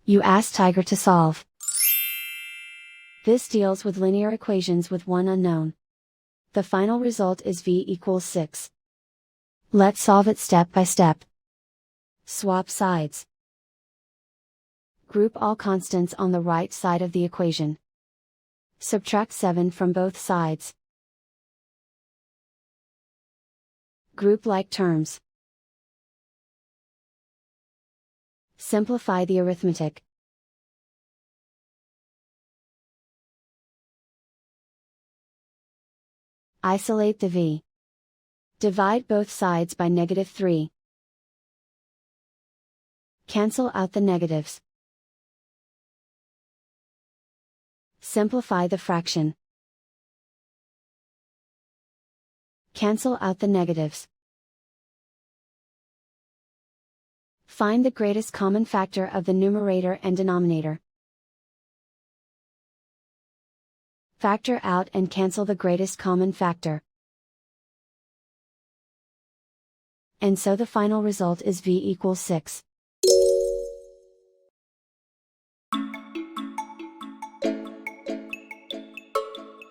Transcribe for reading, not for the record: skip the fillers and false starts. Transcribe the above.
You ask Tiger to solve. This deals with linear equations with one unknown. The final result is v equals 6. Let's solve it step by step. Swap sides. Group all constants on the right side of the equation. Subtract 7 from both sides. Group like terms. Simplify the arithmetic. Isolate the v. Divide both sides by -3. Cancel out the negatives. Simplify the fraction. Cancel out the negatives. Find the greatest common factor of the numerator and denominator. Factor out and cancel the greatest common factor. And so the final result is v equals 6.